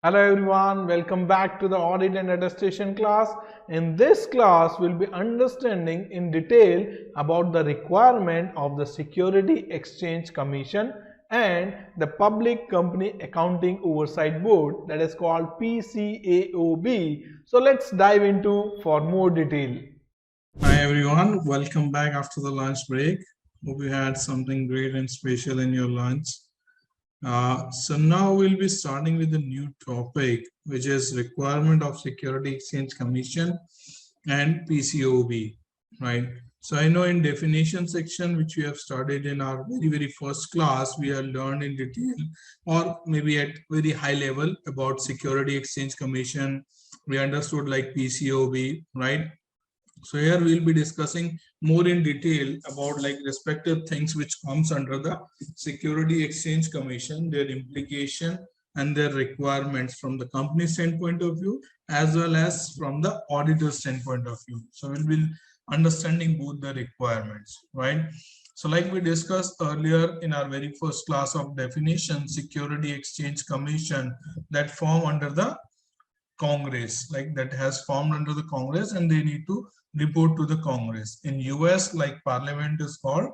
Hello everyone, welcome back to the audit and attestation class. In this class, we'll be understanding in detail about the requirement of the Security Exchange Commission and the Public Company Accounting Oversight Board, that is called PCAOB. So let's dive into for more detail. Hi everyone, welcome back after the lunch break. Hope you had something great and special in your lunch. So now we'll be starting with a new topic, which is requirement of Security Exchange Commission and PCAOB, right? So I know in definition section, which we have studied in our very first class, we have learned in detail or maybe at very high level about Security Exchange Commission. We understood like PCAOB, right? So here we'll be discussing more in detail about like respective things which comes under the Security Exchange Commission, their implication and their requirements from the company standpoint of view, as well as from the auditor standpoint of view. So we'll be understanding both the requirements, right? So like we discussed earlier in our very first class of definition, Security Exchange Commission that form under the Congress, like that has formed under the Congress, and they need to report to the Congress. In US, like Parliament is called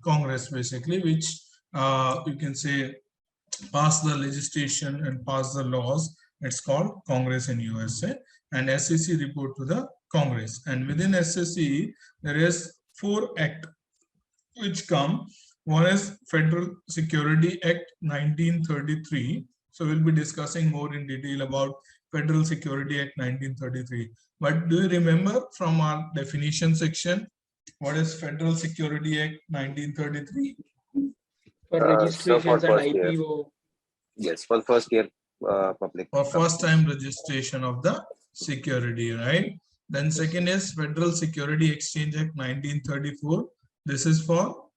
Congress basically, which you can say pass the legislation and pass the laws. It's called Congress in USA, and SEC report to the Congress. And within SEC, there is 4 acts which come. One is Federal Security Act 1933. So we'll be discussing more in detail about Federal Security Act 1933. But do you remember from our definition section, what is Federal Security Act 1933? For registrations and IPO. Yes, for first year public. For first time registration of the security, right? Then second is Federal Security Exchange Act 1934. This is for?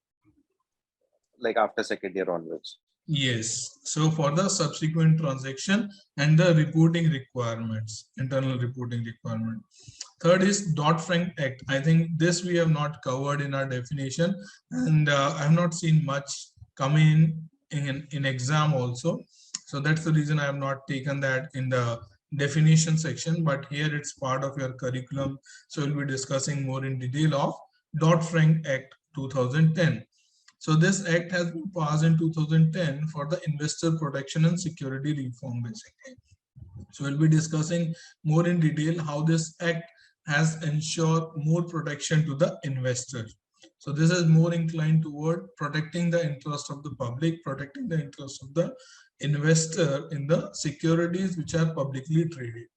Like after second year onwards. Yes. So for the subsequent transaction and the reporting requirements, internal reporting requirement. Third is Dodd-Frank Act. I think this we have not covered in our definition, and I have not seen much coming in exam also. So that's the reason I have not taken that in the definition section, but here it's part of your curriculum. So we'll be discussing more in detail of Dodd-Frank Act 2010. So this act has been passed in 2010 for the investor protection and security reform basically. So we'll be discussing more in detail how this act has ensured more protection to the investor. So this is more inclined toward protecting the interest of the public, protecting the interest of the investor in the securities which are publicly traded.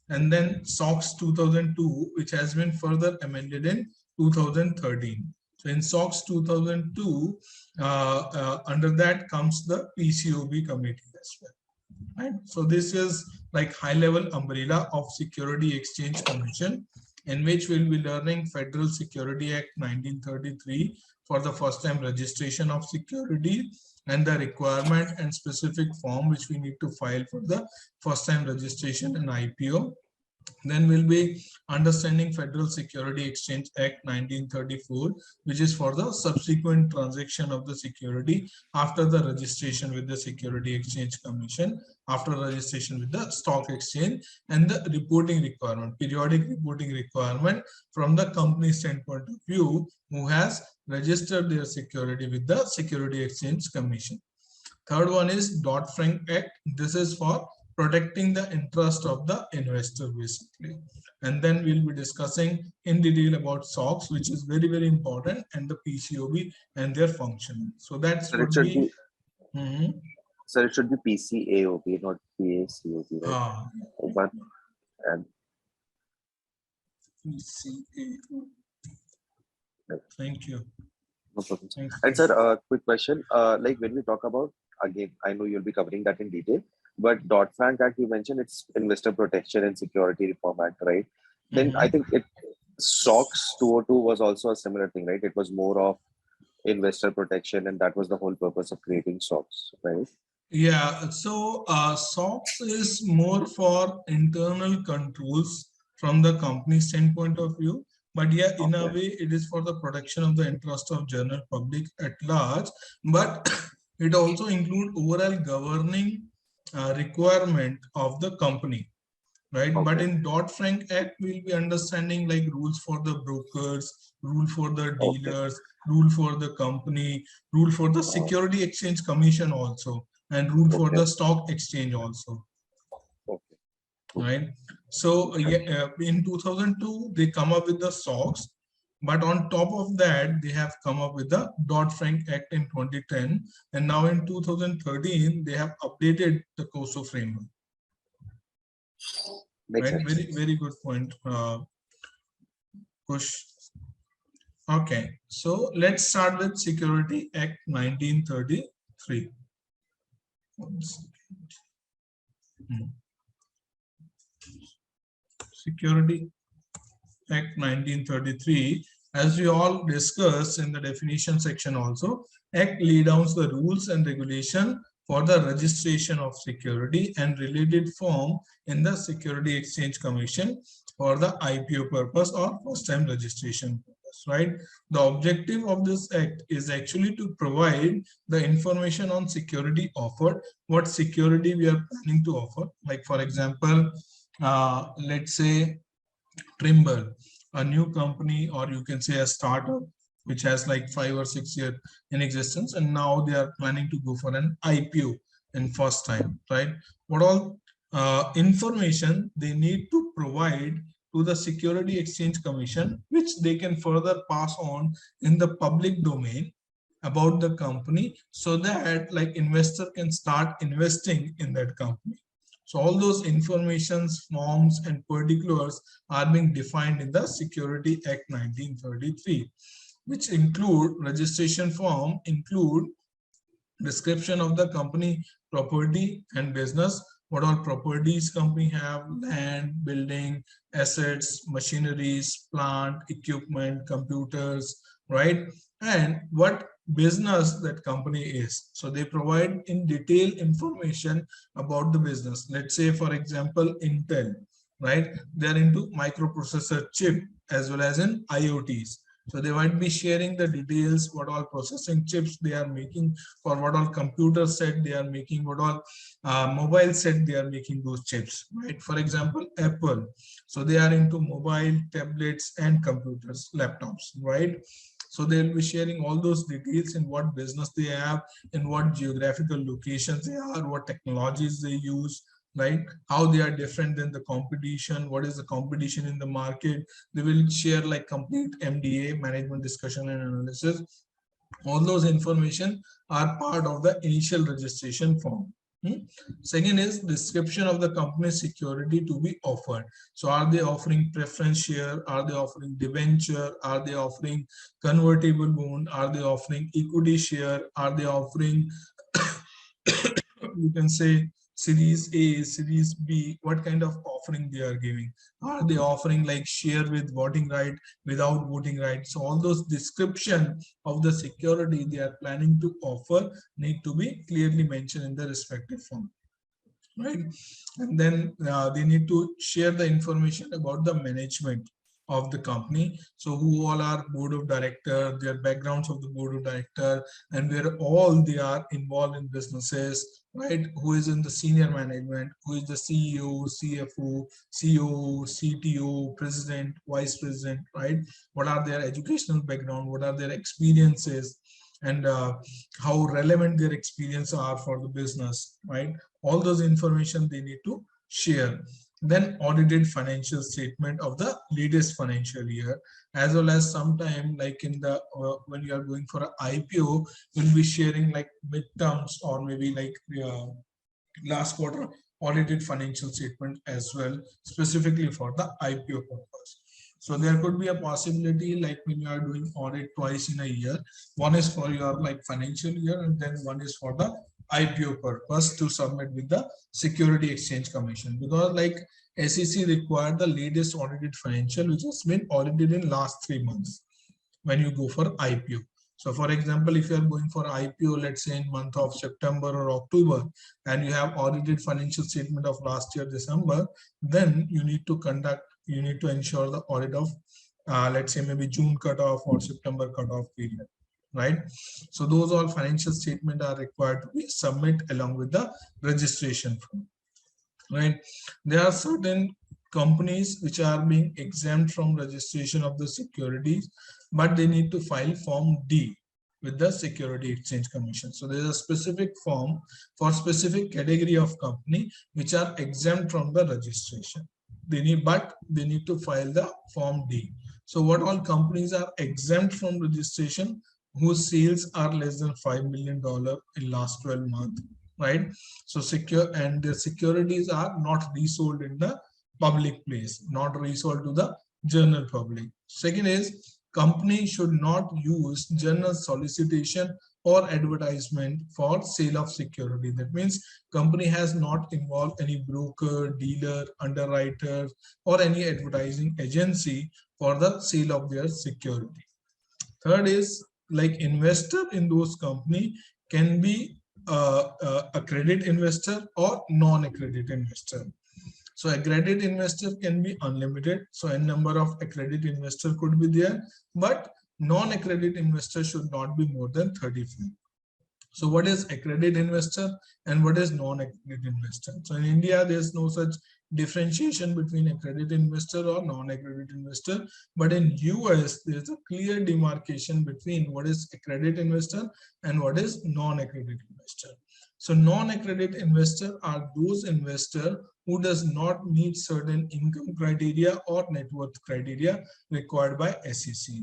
And then SOX 2002, which has been further amended in 2013. So in SOX 2002, under that comes the PCAOB committee as well. Right? So this is like high level umbrella of Security Exchange Commission, in which we'll be learning Federal Security Act 1933 for the first time registration of security and the requirement and specific form which we need to file for the first time registration and IPO. Then we'll be understanding Federal Security Exchange Act 1934, which is for the subsequent transaction of the security after the registration with the Security Exchange Commission, after registration with the stock exchange, and the reporting requirement, periodic reporting requirement from the company standpoint of view who has registered their security with the Security Exchange Commission. Third one is Dodd-Frank Act. This is for protecting the interest of the investor basically. And then we'll be discussing in detail about SOX, which is very important, and the PCAOB and their function. So that's what we... So it should be PCAOB, not PACOB, right? But and PCAOB. Thank you. No problem. And sir, quick question. Like when we talk about, again, I know you'll be covering that in detail, but Dodd-Frank Act, you mentioned it's Investor Protection and Security Reform Act, right? Then I think SOX 202 was also a similar thing, right? It was more of investor protection, and that was the whole purpose of creating SOX, right? Yeah, so SOX is more for internal controls from the company standpoint of view. But yeah, in a way, it is for the protection of the interest of general public at large. But it also includes overall governing requirement of the company, right? But Okay. in Dodd-Frank Act, we'll be understanding like rules for the brokers, rule for the Okay. dealers, rule for the company, rule for the Security Exchange Commission also, and rule for Okay. the stock exchange also, Okay. right? So in 2002, they come up with the SOX, but on top of that, they have come up with the Dodd-Frank Act in 2010, and now in 2013, they have updated the COSO framework. Makes Right, sense. very good point, Kush. Okay, so let's start with Security Act 1933. Security Act 1933, as we all discussed in the definition section also, Act laid down the rules and regulation for the registration of security and related firm in the Security Exchange Commission for the IPO purpose or first time registration purpose, right? The objective of this act is actually to provide the information on security offered, what security we are planning to offer. Like for example, let's say Trimble, a new company, or you can say a startup which has like 5 or 6 years in existence, and now they are planning to go for an IPO in first time, right? What all information they need to provide to the Security Exchange Commission, which they can further pass on in the public domain about the company, so that like investor can start investing in that company. So all those informations, forms, and particulars are being defined in the Security Act 1933, which include registration form, include description of the company property and business, what all properties company have, land, building, assets, machineries, plant, equipment, computers, right? And what business that company is. So they provide in detail information about the business. Let's say, for example, Intel, right? They're into microprocessor chip as well as in IoTs. So they might be sharing the details, what all processing chips they are making, for what all computer set they are making, what all mobile set they are making those chips, right? For example, Apple. So they are into mobile, tablets, and computers, laptops, right? So they'll be sharing all those details in what business they have, in what geographical locations they are, what technologies they use, right? How they are different than the competition, what is the competition in the market. They will share like complete MDA, management discussion and analysis. All those information are part of the initial registration form. Second is description of the company's security to be offered. So are they offering preference share? Are they offering debenture? Are they offering convertible bond? Are they offering equity share? Are they offering you can say series A, series B, what kind of offering they are giving? Are they offering like share with voting right, without voting right? So all those description of the security they are planning to offer need to be clearly mentioned in the respective form, right? And then they need to share the information about the management of the company. So who all are board of director, their backgrounds of the board of director, and where all they are involved in businesses, right? Who is in the senior management, who is the CEO, CFO, CEO, CTO, president, vice president, right? What are their educational background? What are their experiences? And how relevant their experience are for the business, right? All those information they need to share. Then audited financial statement of the latest financial year, as well as sometime like in the when you are going for an IPO, we'll be sharing like midterms or maybe like last quarter audited financial statement as well, specifically for the IPO purpose. So there could be a possibility like when you are doing audit twice in a year, one is for your like financial year and then one is for the IPO purpose to submit with the Security Exchange Commission, because like SEC required the latest audited financial which has been audited in last 3 months when you go for IPO. So for example, if you are going for IPO, let's say in month of September or October, and you have audited financial statement of last year, December, then you need to ensure the audit of, let's say maybe June cutoff or September cutoff period, right? So those all financial statements are required to be submitted along with the registration form, right? There are certain companies which are being exempt from registration of the securities, but they need to file Form D with the Security Exchange Commission. So there is a specific form for specific category of company which are exempt from the registration. They need to file the Form D. So what all companies are exempt from registration? Whose sales are less than $5 million in last 12 months, right? So secure, and the securities are not resold in the public place, not resold to the general public. Second is, company should not use general solicitation or advertisement for sale of security. That means company has not involved any broker, dealer, underwriter, or any advertising agency for the sale of their security. Third is, like, investor in those company can be accredited investor or non-accredited investor. So accredited investor can be unlimited. So a number of accredited investor could be there, but non-accredited investor should not be more than 35. So what is accredited investor and what is non-accredited investor? So in India, there's no such differentiation between accredited investor or non-accredited investor, but in US, there's a clear demarcation between what is accredited investor and what is non-accredited investor. So non-accredited investor are those investor who does not meet certain income criteria or net worth criteria required by SEC,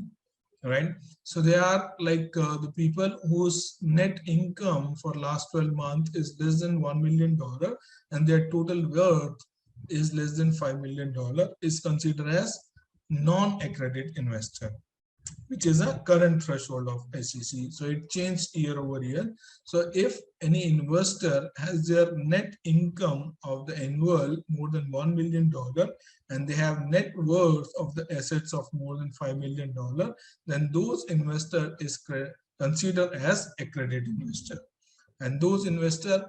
right? So they are like the people whose net income for last 12 months is less than $1 million and their total worth is less than $5 million is considered as non-accredited investor, which is a current threshold of SEC. So it changed year over year. So if any investor has their net income of the annual more than $1 million and they have net worth of the assets of more than $5 million, then those investor is considered as accredited investor. And those investors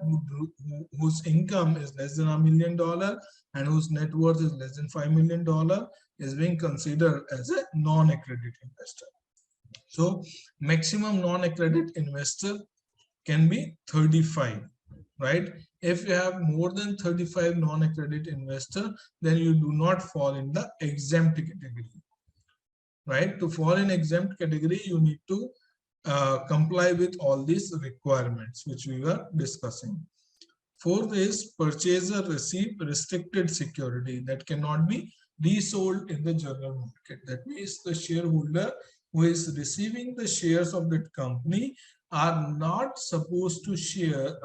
whose income is less than $1 million and whose net worth is less than $5 million is being considered as a non-accredited investor. So maximum non-accredited investor can be 35, right? If you have more than 35 non-accredited investor, then you do not fall in the exempt category, right? To fall in exempt category, you need to comply with all these requirements which we were discussing. Fourth is purchaser receive restricted security that cannot be resold in the general market. That means the shareholder who is receiving the shares of that company are not supposed to sell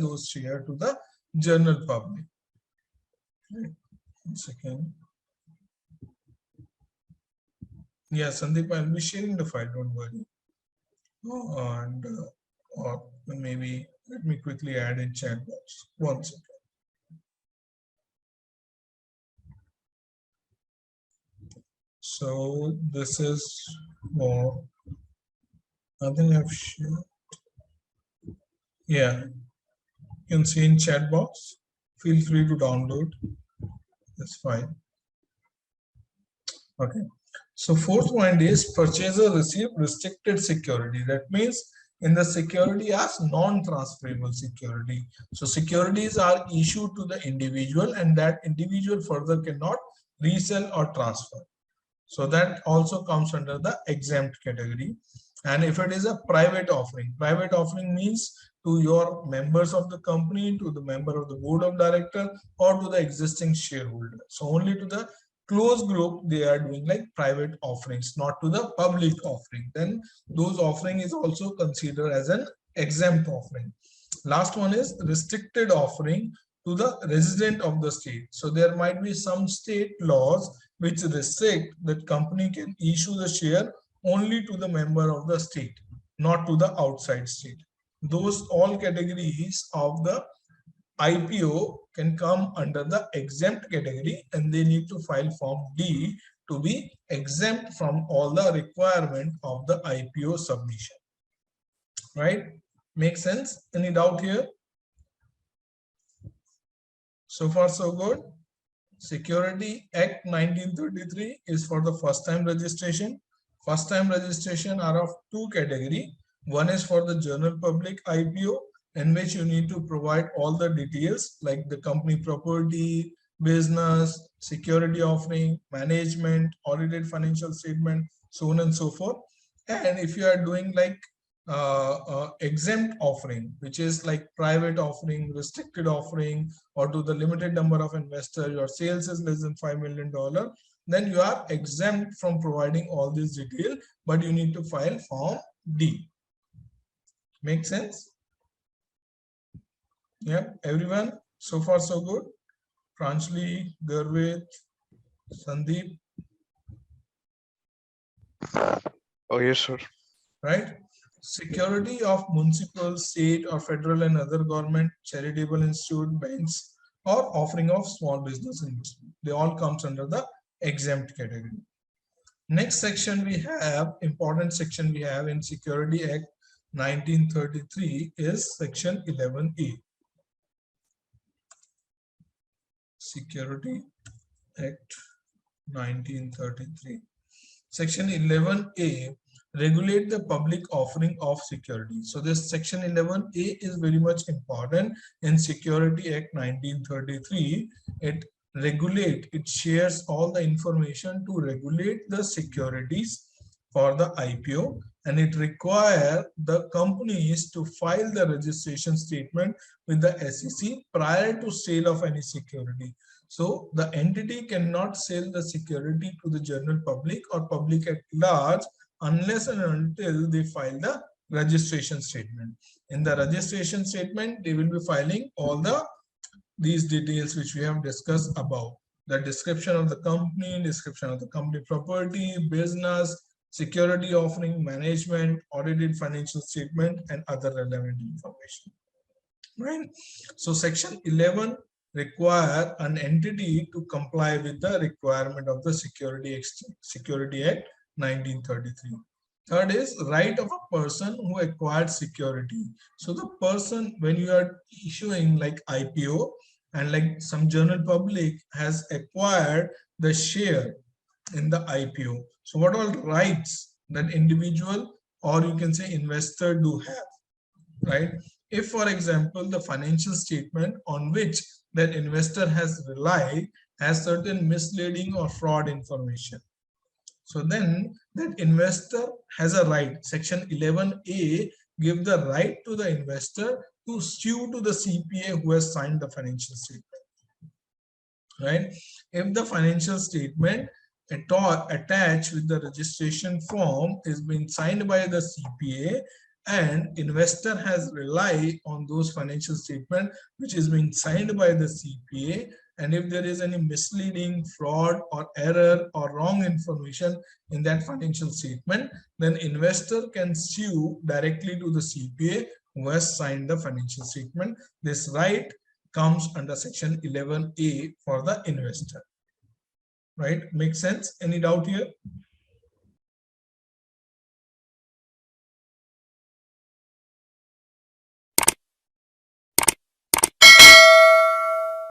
those shares to the general public. Okay. 1 second. Yeah, Sandeep, I'll be sharing the file, don't worry. And or maybe let me quickly add in chat box. 1 second. So this is more. I think I've shared. Yeah, you can see in chat box. Feel free to download. That's fine. Okay. So fourth point is purchaser receive restricted security. That means in the security as non-transferable security. So securities are issued to the individual and that individual further cannot resell or transfer. So that also comes under the exempt category. And if it is a private offering means to your members of the company, to the member of the board of director, or to the existing shareholder. So only to the closed group they are doing like private offerings, not to the public offering. Then those offering is also considered as an exempt offering. Last one is restricted offering to the resident of the state. So there might be some state laws which restrict that company can issue the share only to the member of the state, not to the outside state. Those all categories of the IPO can come under the exempt category and they need to file Form D to be exempt from all the requirement of the IPO submission. Right? Make sense? Any doubt here? So far so good. Security Act 1933 is for the first time registration. First time registration are of two category. One is for the general public IPO, in which you need to provide all the details like the company property, business, security offering, management, audited financial statement, so on and so forth. And if you are doing like exempt offering, which is like private offering, restricted offering, or to the limited number of investors, your sales is less than $5 million, then you are exempt from providing all this detail, but you need to file Form D. Make sense? Yeah, everyone, so far so good. Pranjali, Garvit, Sandeep. Oh, yes, sir. Right? Security of municipal, state, or federal and other government, charitable institute, banks, or offering of small business investment. They all comes under the exempt category. Next section we have, important section we have in Security Act 1933 is section 11A. Security Act 1933. Section 11A regulate the public offering of security. So this section 11A is very much important in Security Act 1933. It shares all the information to regulate the securities for the IPO, and it requires the companies to file the registration statement with the SEC prior to sale of any security. So the entity cannot sell the security to the general public or public at large unless and until they file the registration statement. In the registration statement, they will be filing all these details which we have discussed above. The description of the company, description of the company property, business, security offering, management, audited financial statement, and other relevant information. Right? So section 11 require an entity to comply with the requirement of the Security Act 1933. Third is right of a person who acquired security. So the person, when you are issuing like IPO and like some general public has acquired the share in the IPO. So what all rights that individual or you can say investor do have, right? If, for example, the financial statement on which that investor has relied has certain misleading or fraud information, so then that investor has a right. Section 11A give the right to the investor to sue to the CPA who has signed the financial statement. Right? If the financial statement attached with the registration form is being signed by the CPA and investor has relied on those financial statements which is being signed by the CPA, and if there is any misleading, fraud or error or wrong information in that financial statement, then investor can sue directly to the CPA who has signed the financial statement. This right comes under section 11A for the investor. Right? Make sense? Any doubt here?